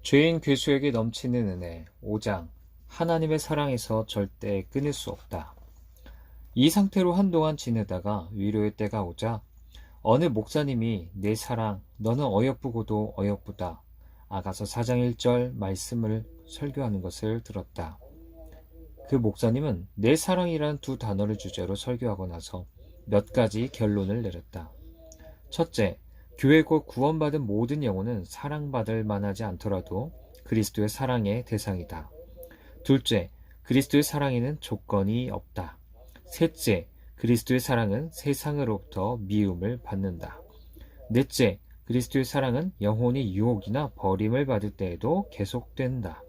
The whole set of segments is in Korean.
죄인 괴수에게 넘치는 은혜 5장. 하나님의 사랑에서 절대 끊을 수 없다. 이 상태로 한동안 지내다가 위로의 때가 오자 어느 목사님이 내 사랑 너는 어여쁘고도 어여쁘다 아가서 4장 1절 말씀을 설교하는 것을 들었다. 그 목사님은 내 사랑이란 두 단어를 주제로 설교하고 나서 몇 가지 결론을 내렸다. 첫째, 교회고 구원받은 모든 영혼은 사랑받을 만하지 않더라도 그리스도의 사랑의 대상이다. 둘째, 그리스도의 사랑에는 조건이 없다. 셋째, 그리스도의 사랑은 세상으로부터 미움을 받는다. 넷째, 그리스도의 사랑은 영혼이 유혹이나 버림을 받을 때에도 계속된다.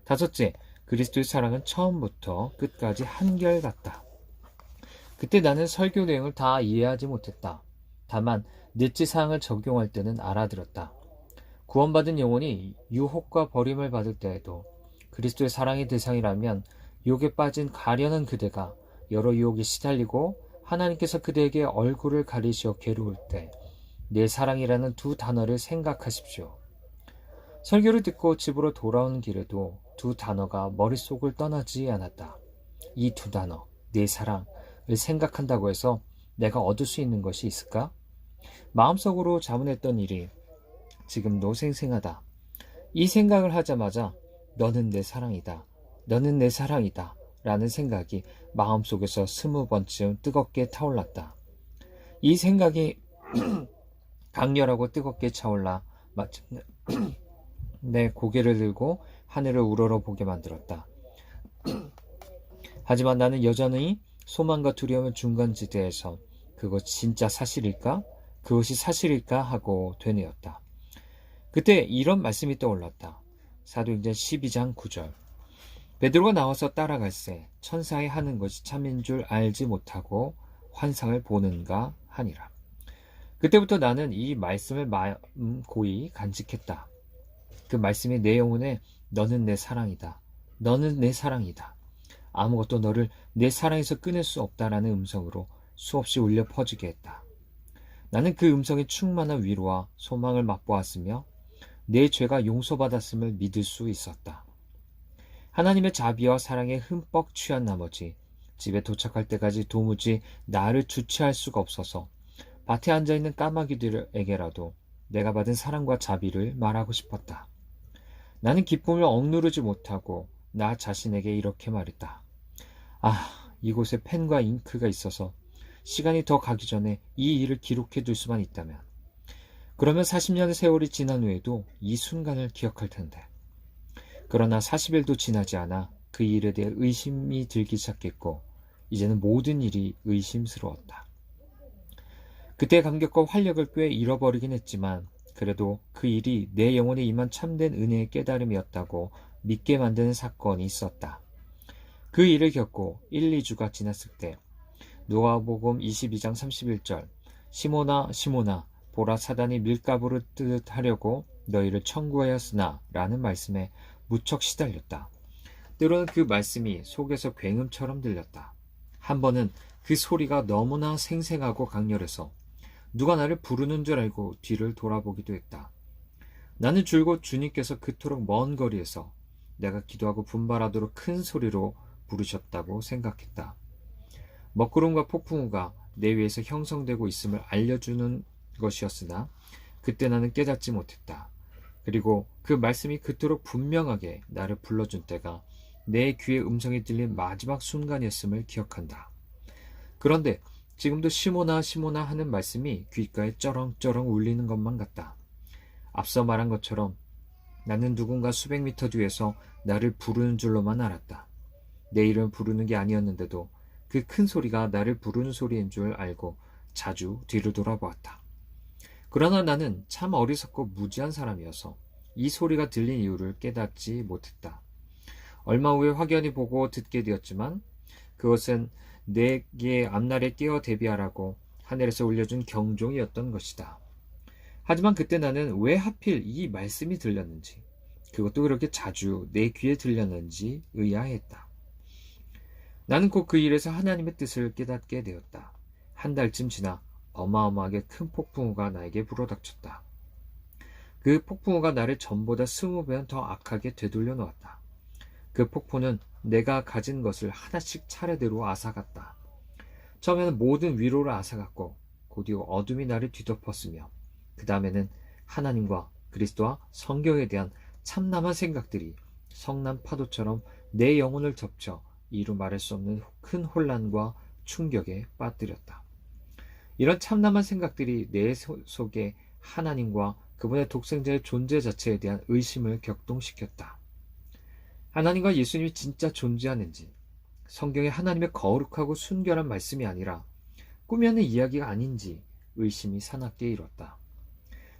다섯째, 그리스도의 사랑은 처음부터 끝까지 한결같다. 그때 나는 설교 내용을 다 이해하지 못했다. 다만 넷째 사항을 적용할 때는 알아들었다. 구원받은 영혼이 유혹과 버림을 받을 때에도 그리스도의 사랑의 대상이라면 유혹에 빠진 가련한 그대가 여러 유혹에 시달리고 하나님께서 그대에게 얼굴을 가리시어 괴로울 때 내 사랑이라는 두 단어를 생각하십시오. 설교를 듣고 집으로 돌아오는 길에도 두 단어가 머릿속을 떠나지 않았다. 이 두 단어, 내 사랑을 생각한다고 해서 내가 얻을 수 있는 것이 있을까? 마음속으로 자문했던 일이 지금도 생생하다. 이 생각을 하자마자 너는 내 사랑이다. 너는 내 사랑이다. 라는 생각이 마음속에서 20번쯤 뜨겁게 타올랐다. 이 생각이 강렬하고 뜨겁게 차올라 마침내 내 고개를 들고 하늘을 우러러 보게 만들었다. 하지만 나는 여전히 소망과 두려움의 중간지대에서 그것 진짜 사실일까? 그것이 사실일까? 하고 되뇌었다. 그때 이런 말씀이 떠올랐다. 사도행전 12장 9절. 베드로가 나와서 따라갈새 천사의 하는 것이 참인 줄 알지 못하고 환상을 보는가 하니라. 그때부터 나는 이 말씀을 마음 고이 간직했다. 그 말씀이 내 영혼에 너는 내 사랑이다. 너는 내 사랑이다. 아무것도 너를 내 사랑에서 끊을 수 없다라는 음성으로 수없이 울려 퍼지게 했다. 나는 그 음성의 충만한 위로와 소망을 맛보았으며 내 죄가 용서받았음을 믿을 수 있었다. 하나님의 자비와 사랑에 흠뻑 취한 나머지 집에 도착할 때까지 도무지 나를 주체할 수가 없어서 밭에 앉아있는 까마귀들에게라도 내가 받은 사랑과 자비를 말하고 싶었다. 나는 기쁨을 억누르지 못하고 나 자신에게 이렇게 말했다. 아, 이곳에 펜과 잉크가 있어서 시간이 더 가기 전에 이 일을 기록해 둘 수만 있다면 그러면 40년의 세월이 지난 후에도 이 순간을 기억할 텐데. 그러나 40일도 지나지 않아 그 일에 대해 의심이 들기 시작했고 이제는 모든 일이 의심스러웠다. 그때의 감격과 활력을 꽤 잃어버리긴 했지만 그래도 그 일이 내 영혼에 임한 참된 은혜의 깨달음이었다고 믿게 만드는 사건이 있었다. 그 일을 겪고 1, 2주가 지났을 때 누가복음 22장 31절 시몬아 시몬아 보라 사단이 밀가부를 뜨듯 하려고 너희를 청구하였으나 라는 말씀에 무척 시달렸다. 때로는 그 말씀이 속에서 굉음처럼 들렸다. 한 번은 그 소리가 너무나 생생하고 강렬해서 누가 나를 부르는 줄 알고 뒤를 돌아보기도 했다. 나는 줄곧 주님께서 그토록 먼 거리에서 내가 기도하고 분발하도록 큰 소리로 부르셨다고 생각했다. 먹구름과 폭풍우가 내 위에서 형성되고 있음을 알려주는 것이었으나 그때 나는 깨닫지 못했다. 그리고 그 말씀이 그토록 분명하게 나를 불러준 때가 내 귀에 음성이 들린 마지막 순간이었음을 기억한다. 그런데 지금도 시모나 시모나 하는 말씀이 귓가에 쩌렁쩌렁 울리는 것만 같다. 앞서 말한 것처럼 나는 누군가 수백 미터 뒤에서 나를 부르는 줄로만 알았다. 내 이름을 부르는 게 아니었는데도 그 큰 소리가 나를 부르는 소리인 줄 알고 자주 뒤를 돌아보았다. 그러나 나는 참 어리석고 무지한 사람이어서 이 소리가 들린 이유를 깨닫지 못했다. 얼마 후에 확연히 보고 듣게 되었지만 그것은 내게 앞날에 깨어 대비하라고 하늘에서 울려준 경종이었던 것이다. 하지만 그때 나는 왜 하필 이 말씀이 들렸는지, 그것도 그렇게 자주 내 귀에 들렸는지 의아했다. 나는 곧 그 일에서 하나님의 뜻을 깨닫게 되었다. 한 달쯤 지나 어마어마하게 큰 폭풍우가 나에게 불어닥쳤다. 그 폭풍우가 나를 전보다 20배는 더 악하게 되돌려 놓았다. 그 폭포는 내가 가진 것을 하나씩 차례대로 앗아갔다. 처음에는 모든 위로를 앗아갔고 곧이어 어둠이 나를 뒤덮었으며 그 다음에는 하나님과 그리스도와 성경에 대한 참남한 생각들이 성난 파도처럼 내 영혼을 덮쳐 이루 말할 수 없는 큰 혼란과 충격에 빠뜨렸다. 이런 참남한 생각들이 내 속에 하나님과 그분의 독생자의 존재 자체에 대한 의심을 격동시켰다. 하나님과 예수님이 진짜 존재하는지, 성경에 하나님의 거룩하고 순결한 말씀이 아니라 꾸며낸 이야기가 아닌지 의심이 사납게 일었다.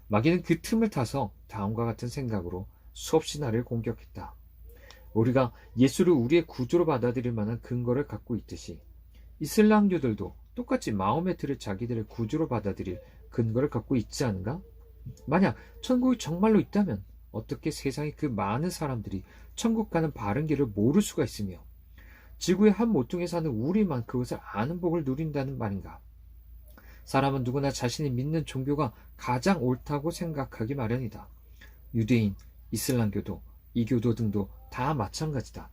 마귀는 그 틈을 타서 다음과 같은 생각으로 수없이 나를 공격했다. 우리가 예수를 우리의 구주로 받아들일 만한 근거를 갖고 있듯이 이슬람교들도 똑같이 마호메트를 자기들의 구주로 받아들일 근거를 갖고 있지 않은가? 만약 천국이 정말로 있다면 어떻게 세상의 그 많은 사람들이 천국 가는 바른 길을 모를 수가 있으며 지구의 한 모퉁이에 사는 우리만 그것을 아는 복을 누린다는 말인가? 사람은 누구나 자신이 믿는 종교가 가장 옳다고 생각하기 마련이다. 유대인, 이슬람교도, 이교도 등도 다 마찬가지다.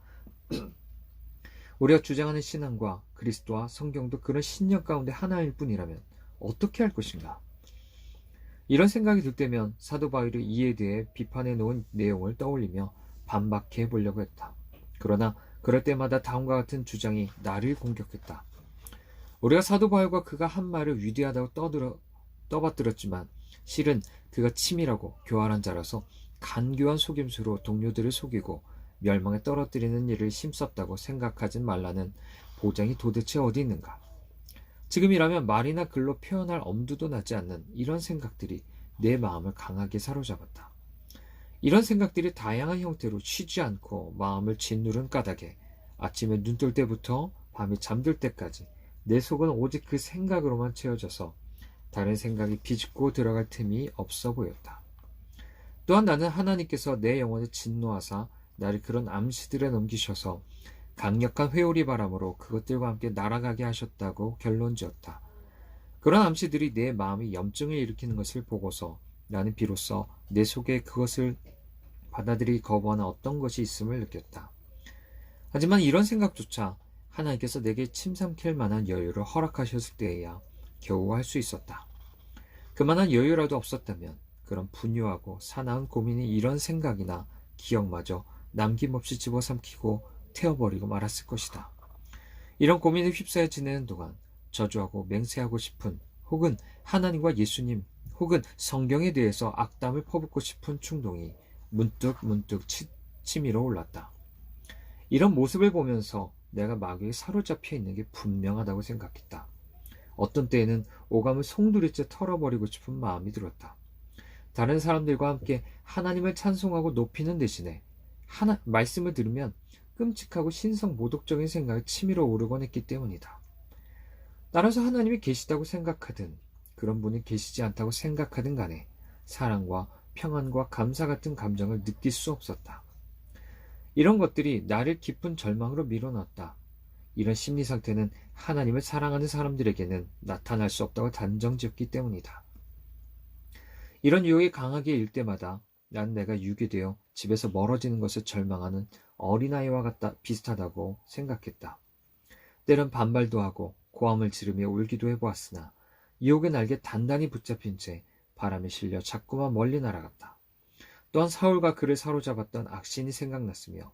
우리가 주장하는 신앙과 그리스도와 성경도 그런 신념 가운데 하나일 뿐이라면 어떻게 할 것인가? 이런 생각이 들 때면 사도 바울이 이에 대해 비판해 놓은 내용을 떠올리며 반박해 보려고 했다. 그러나 그럴 때마다 다음과 같은 주장이 나를 공격했다. 우리가 사도 바울과 그가 한 말을 위대하다고 떠받들었지만 실은 그가 치밀하고 교활한 자라서 간교한 속임수로 동료들을 속이고 멸망에 떨어뜨리는 일을 힘썼다고 생각하진 말라는 보장이 도대체 어디 있는가? 지금이라면 말이나 글로 표현할 엄두도 나지 않는 이런 생각들이 내 마음을 강하게 사로잡았다. 이런 생각들이 다양한 형태로 쉬지 않고 마음을 짓누른 까닭에 아침에 눈 뜰 때부터 밤이 잠들 때까지 내 속은 오직 그 생각으로만 채워져서 다른 생각이 비집고 들어갈 틈이 없어 보였다. 또한 나는 하나님께서 내 영혼을 진노하사 나를 그런 암시들에 넘기셔서 강력한 회오리 바람으로 그것들과 함께 날아가게 하셨다고 결론지었다. 그런 암시들이 내 마음에 염증을 일으키는 것을 보고서 나는 비로소 내 속에 그것을 받아들이기 거부하는 어떤 것이 있음을 느꼈다. 하지만 이런 생각조차 하나님께서 내게 침삼킬 만한 여유를 허락하셨을 때에야 겨우 할 수 있었다. 그만한 여유라도 없었다면 그런 분유하고 사나운 고민이 이런 생각이나 기억마저 남김없이 집어삼키고 태워버리고 말았을 것이다. 이런 고민에 휩싸여 지내는 동안 저주하고 맹세하고 싶은 혹은 하나님과 예수님 혹은 성경에 대해서 악담을 퍼붓고 싶은 충동이 문득 치밀어 올랐다. 이런 모습을 보면서 내가 마귀에 사로잡혀 있는 게 분명하다고 생각했다. 어떤 때에는 오감을 송두리째 털어버리고 싶은 마음이 들었다. 다른 사람들과 함께 하나님을 찬송하고 높이는 대신에 말씀을 들으면 끔찍하고 신성모독적인 생각이 치밀어 오르곤 했기 때문이다. 따라서 하나님이 계시다고 생각하든 그런 분이 계시지 않다고 생각하든 간에 사랑과 평안과 감사 같은 감정을 느낄 수 없었다. 이런 것들이 나를 깊은 절망으로 밀어넣었다. 이런 심리 상태는 하나님을 사랑하는 사람들에게는 나타날 수 없다고 단정지었기 때문이다. 이런 유혹이 강하게 일 때마다 난 내가 유괴되어 집에서 멀어지는 것을 절망하는 어린아이와 비슷하다고 생각했다. 때론 반발도 하고 고함을 지르며 울기도 해보았으나 유혹의 날개 단단히 붙잡힌 채 바람에 실려 자꾸만 멀리 날아갔다. 또한 사울과 그를 사로잡았던 악신이 생각났으며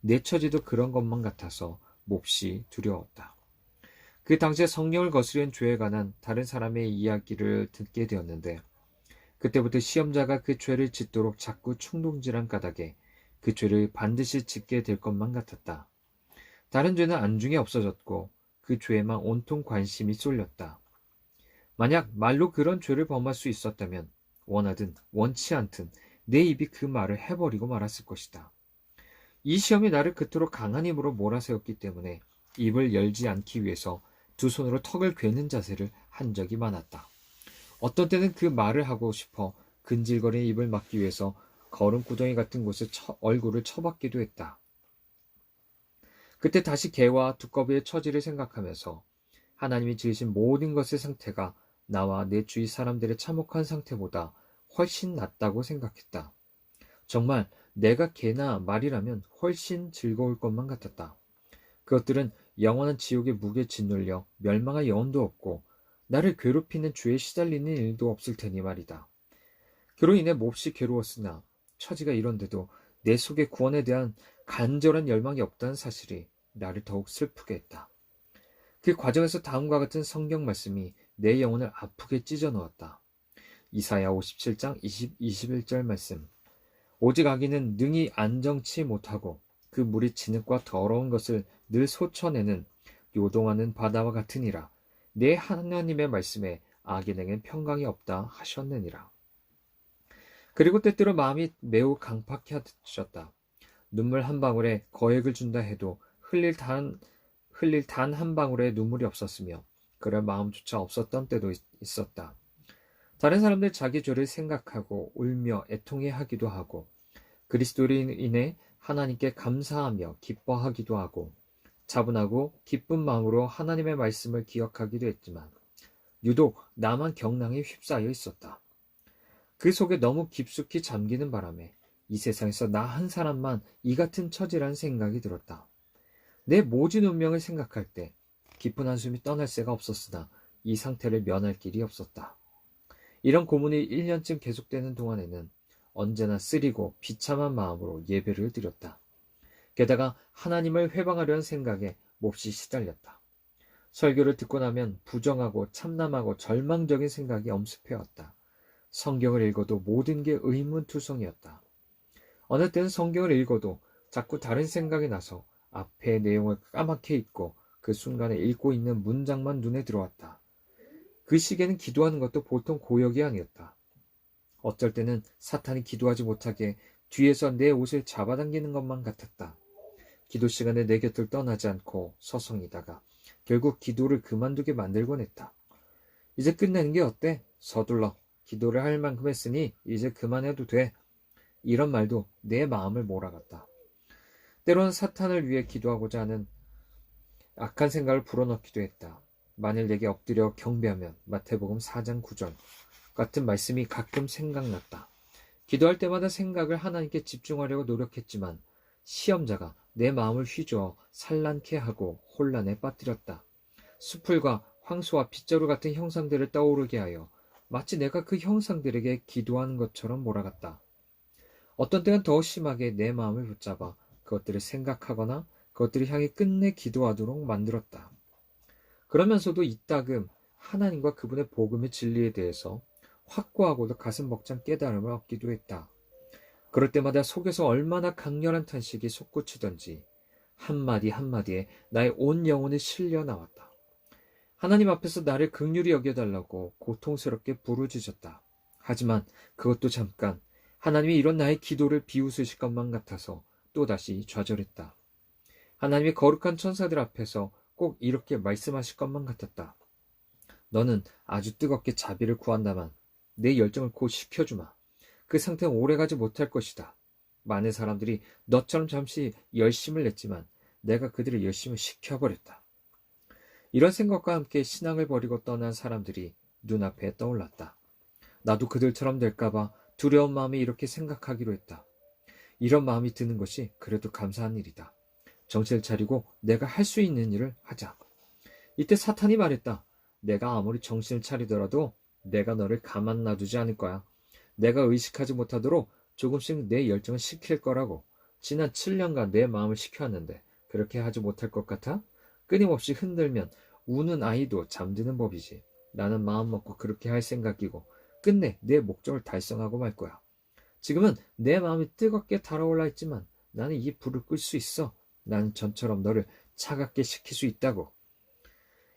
내 처지도 그런 것만 같아서 몹시 두려웠다. 그 당시에 성령을 거스른 죄에 관한 다른 사람의 이야기를 듣게 되었는데 그때부터 시험자가 그 죄를 짓도록 자꾸 충동질한 까닭에 그 죄를 반드시 짓게 될 것만 같았다. 다른 죄는 안중에 없어졌고 그 죄에만 온통 관심이 쏠렸다. 만약 말로 그런 죄를 범할 수 있었다면 원하든 원치 않든 내 입이 그 말을 해버리고 말았을 것이다. 이 시험이 나를 그토록 강한 힘으로 몰아세웠기 때문에 입을 열지 않기 위해서 두 손으로 턱을 괴는 자세를 한 적이 많았다. 어떤 때는 그 말을 하고 싶어 근질거리는 입을 막기 위해서 거름구덩이 같은 곳에 얼굴을 쳐박기도 했다. 그때 다시 개와 두꺼비의 처지를 생각하면서 하나님이 지으신 모든 것의 상태가 나와 내 주위 사람들의 참혹한 상태보다 훨씬 낫다고 생각했다. 정말 내가 개나 말이라면 훨씬 즐거울 것만 같았다. 그것들은 영원한 지옥의 무게에 짓눌려 멸망할 영혼도 없고 나를 괴롭히는 죄에 시달리는 일도 없을 테니 말이다. 그로 인해 몹시 괴로웠으나 처지가 이런데도 내 속에 구원에 대한 간절한 열망이 없다는 사실이 나를 더욱 슬프게 했다. 그 과정에서 다음과 같은 성경 말씀이 내 영혼을 아프게 찢어 넣었다. 이사야 57장 21절 말씀. 오직 악인은 능히 안정치 못하고 그 물이 진흙과 더러운 것을 늘 솟쳐내는 요동하는 바다와 같으니라. 내 하나님의 말씀에 악인에겐 평강이 없다 하셨느니라. 그리고 때때로 마음이 매우 강팍해 하셨다. 눈물 한 방울에 거액을 준다 해도 흘릴 단 한 방울의 눈물이 없었으며 그럴 마음조차 없었던 때도 있었다. 다른 사람들 자기 죄를 생각하고 울며 애통해 하기도 하고 그리스도로 인해 하나님께 감사하며 기뻐하기도 하고 차분하고 기쁜 마음으로 하나님의 말씀을 기억하기도 했지만 유독 나만 경랑에 휩싸여 있었다. 그 속에 너무 깊숙이 잠기는 바람에 이 세상에서 나 한 사람만 이 같은 처지라는 생각이 들었다. 내 모진 운명을 생각할 때 깊은 한숨이 떠날 새가 없었으나 이 상태를 면할 길이 없었다. 이런 고문이 1년쯤 계속되는 동안에는 언제나 쓰리고 비참한 마음으로 예배를 드렸다. 게다가 하나님을 회방하려는 생각에 몹시 시달렸다. 설교를 듣고 나면 부정하고 참남하고 절망적인 생각이 엄습해왔다. 성경을 읽어도 모든 게 의문투성이었다. 어느 때는 성경을 읽어도 자꾸 다른 생각이 나서 앞의 내용을 까맣게 읽고 그 순간에 읽고 있는 문장만 눈에 들어왔다. 그 시기에는 기도하는 것도 보통 고역이 아니었다. 어쩔 때는 사탄이 기도하지 못하게 뒤에서 내 옷을 잡아당기는 것만 같았다. 기도 시간에 내 곁을 떠나지 않고 서성이다가 결국 기도를 그만두게 만들곤 했다. 이제 끝내는 게 어때? 서둘러. 기도를 할 만큼 했으니 이제 그만해도 돼. 이런 말도 내 마음을 몰아갔다. 때로는 사탄을 위해 기도하고자 하는 악한 생각을 불어넣기도 했다. 만일 내게 엎드려 경배하면 마태복음 4장 9절 같은 말씀이 가끔 생각났다. 기도할 때마다 생각을 하나님께 집중하려고 노력했지만 시험자가 내 마음을 휘저어 산란케 하고 혼란에 빠뜨렸다. 수풀과 황소와 빗자루 같은 형상들을 떠오르게 하여 마치 내가 그 형상들에게 기도하는 것처럼 몰아갔다. 어떤 때는 더 심하게 내 마음을 붙잡아 그것들을 생각하거나 그것들을 향해 끝내 기도하도록 만들었다. 그러면서도 이따금 하나님과 그분의 복음의 진리에 대해서 확고하고도 가슴 벅찬 깨달음을 얻기도 했다. 그럴 때마다 속에서 얼마나 강렬한 탄식이 솟구치던지 한마디 한마디에 나의 온 영혼이 실려 나왔다. 하나님 앞에서 나를 긍휼히 여겨달라고 고통스럽게 부르짖었다. 하지만 그것도 잠깐 하나님이 이런 나의 기도를 비웃으실 것만 같아서 또다시 좌절했다. 하나님의 거룩한 천사들 앞에서 꼭 이렇게 말씀하실 것만 같았다. 너는 아주 뜨겁게 자비를 구한다만 내 열정을 곧 식혀주마. 그 상태는 오래가지 못할 것이다. 많은 사람들이 너처럼 잠시 열심을 냈지만 내가 그들의 열심을 식혀버렸다. 이런 생각과 함께 신앙을 버리고 떠난 사람들이 눈앞에 떠올랐다. 나도 그들처럼 될까봐 두려운 마음에 이렇게 생각하기로 했다. 이런 마음이 드는 것이 그래도 감사한 일이다. 정신을 차리고 내가 할 수 있는 일을 하자. 이때 사탄이 말했다. 내가 아무리 정신을 차리더라도 내가 너를 가만 놔두지 않을 거야. 내가 의식하지 못하도록 조금씩 내 열정을 식힐 거라고. 지난 7년간 내 마음을 식혀왔는데 그렇게 하지 못할 것 같아? 끊임없이 흔들면 우는 아이도 잠드는 법이지. 나는 마음 먹고 그렇게 할 생각이고 끝내 내 목적을 달성하고 말 거야. 지금은 내 마음이 뜨겁게 달아올라 있지만 나는 이 불을 끌 수 있어. 나는 전처럼 너를 차갑게 식힐 수 있다고.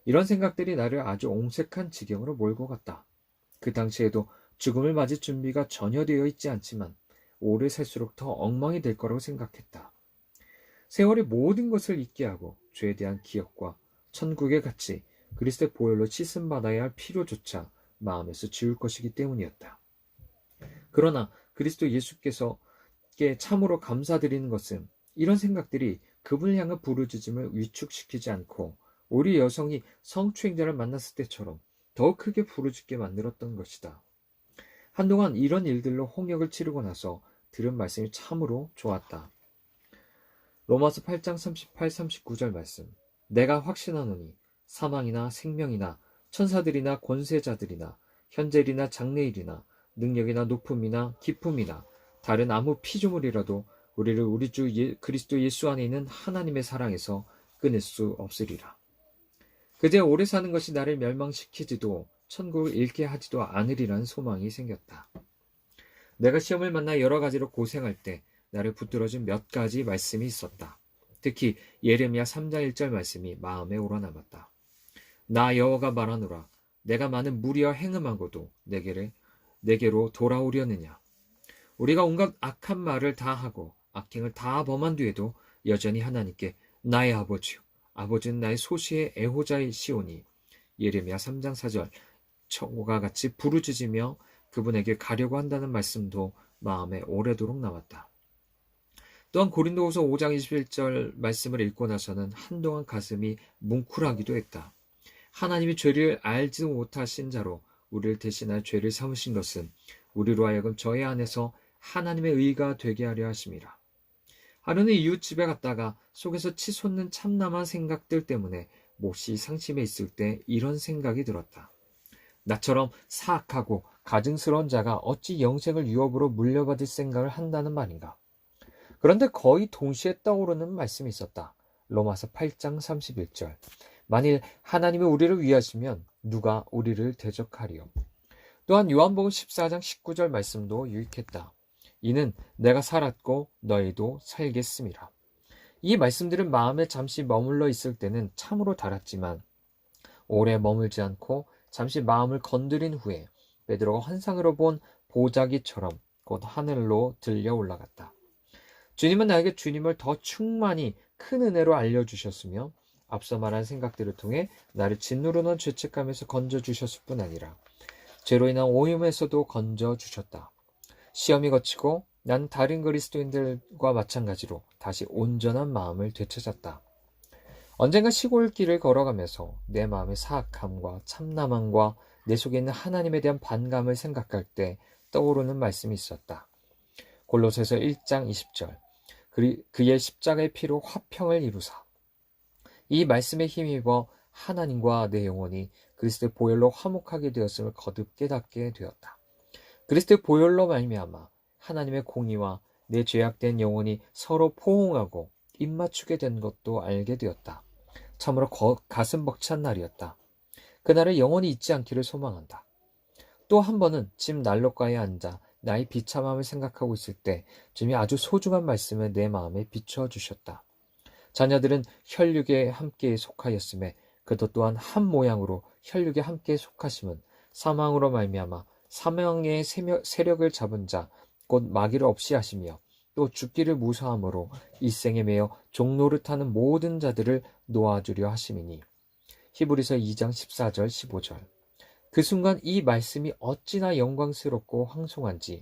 이런 생각들이 나를 아주 옹색한 지경으로 몰고 갔다. 그 당시에도 죽음을 맞을 준비가 전혀 되어 있지 않지만 오래 살수록 더 엉망이 될 거라고 생각했다. 세월이 모든 것을 잊게 하고 죄에 대한 기억과 천국의 가치, 그리스도의 보혈로 씻음받아야 할 필요조차 마음에서 지울 것이기 때문이었다. 그러나 그리스도 예수께서께 참으로 감사드리는 것은 이런 생각들이 그분을 향한 부르짖음을 위축시키지 않고 우리 여성이 성추행자를 만났을 때처럼 더 크게 부르짖게 만들었던 것이다. 한동안 이런 일들로 홍역을 치르고 나서 들은 말씀이 참으로 좋았다. 로마서 8장 38, 39절 말씀. 내가 확신하노니 사망이나 생명이나 천사들이나 권세자들이나 현재일이나 장래일이나 능력이나 높음이나 기쁨이나 다른 아무 피조물이라도 우리를 우리 주 그리스도 예수 안에 있는 하나님의 사랑에서 끊을 수 없으리라. 그제 오래 사는 것이 나를 멸망시키지도 천국을 잃게 하지도 않으리라는 소망이 생겼다. 내가 시험을 만나 여러 가지로 고생할 때 나를 붙들어준 몇 가지 말씀이 있었다. 특히 예레미야 3장 1절 말씀이 마음에 우러남았다. 나 여호와가 말하노라. 내가 많은 무리와 행음하고도 내게로 돌아오려느냐. 우리가 온갖 악한 말을 다 하고 악행을 다 범한 뒤에도 여전히 하나님께 나의 아버지요, 아버지는 나의 소시의 애호자이시오니. 예레미야 3장 4절 청과 같이 부르짖으며 그분에게 가려고 한다는 말씀도 마음에 오래도록 남았다. 또한 고린도후서 5장 21절 말씀을 읽고 나서는 한동안 가슴이 뭉클하기도 했다. 하나님이 죄를 알지도 못하신 자로 우리를 대신하여 죄를 삼으신 것은 우리로 하여금 저희 안에서 하나님의 의가 되게 하려 하심이라. 하루는 이웃집에 갔다가 속에서 치솟는 참남한 생각들 때문에 몹시 상심해 있을 때 이런 생각이 들었다. 나처럼 사악하고 가증스러운 자가 어찌 영생을 유업으로 물려받을 생각을 한다는 말인가. 그런데 거의 동시에 떠오르는 말씀이 있었다. 로마서 8장 31절. 만일 하나님이 우리를 위하시면 누가 우리를 대적하리요. 또한 요한복음 14장 19절 말씀도 유익했다. 이는 내가 살았고 너희도 살겠음이라. 이 말씀들은 마음에 잠시 머물러 있을 때는 참으로 달았지만 오래 머물지 않고 잠시 마음을 건드린 후에 베드로가 환상으로 본 보자기처럼 곧 하늘로 들려 올라갔다. 주님은 나에게 주님을 더 충만히 큰 은혜로 알려주셨으며 앞서 말한 생각들을 통해 나를 짓누르 놓은 죄책감에서 건져주셨을 뿐 아니라 죄로 인한 오염에서도 건져주셨다. 시험이 거치고 난 다른 그리스도인들과 마찬가지로 다시 온전한 마음을 되찾았다. 언젠가 시골길을 걸어가면서 내 마음의 사악함과 참남함과 내 속에 있는 하나님에 대한 반감을 생각할 때 떠오르는 말씀이 있었다. 골로새서 1장 20절. 그의 십자가의 피로 화평을 이루사. 이 말씀에 힘입어 하나님과 내 영혼이 그리스도의 보혈로 화목하게 되었음을 거듭 깨닫게 되었다. 그리스도의 보혈로 말미암아 하나님의 공의와 내 죄악된 영혼이 서로 포옹하고 입맞추게 된 것도 알게 되었다. 참으로 가슴 벅찬 날이었다. 그날을 영원히 잊지 않기를 소망한다. 또 한 번은 집 난로가에 앉아 나의 비참함을 생각하고 있을 때 주님이 아주 소중한 말씀을 내 마음에 비춰주셨다. 자녀들은 혈육에 함께 속하였음에 그도 또한 한 모양으로 혈육에 함께 속하심은 사망으로 말미암아 사망의 세력을 잡은 자 곧 마귀를 없이 하시며 또 죽기를 무사함으로 일생에 매여 종노릇하는 모든 자들을 놓아주려 하심이니. 히브리서 2장 14절 15절. 그 순간 이 말씀이 어찌나 영광스럽고 황송한지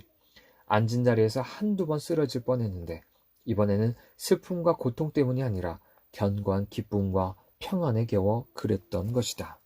앉은 자리에서 한두 번 쓰러질 뻔했는데 이번에는 슬픔과 고통 때문이 아니라 견고한 기쁨과 평안에 겨워 그랬던 것이다.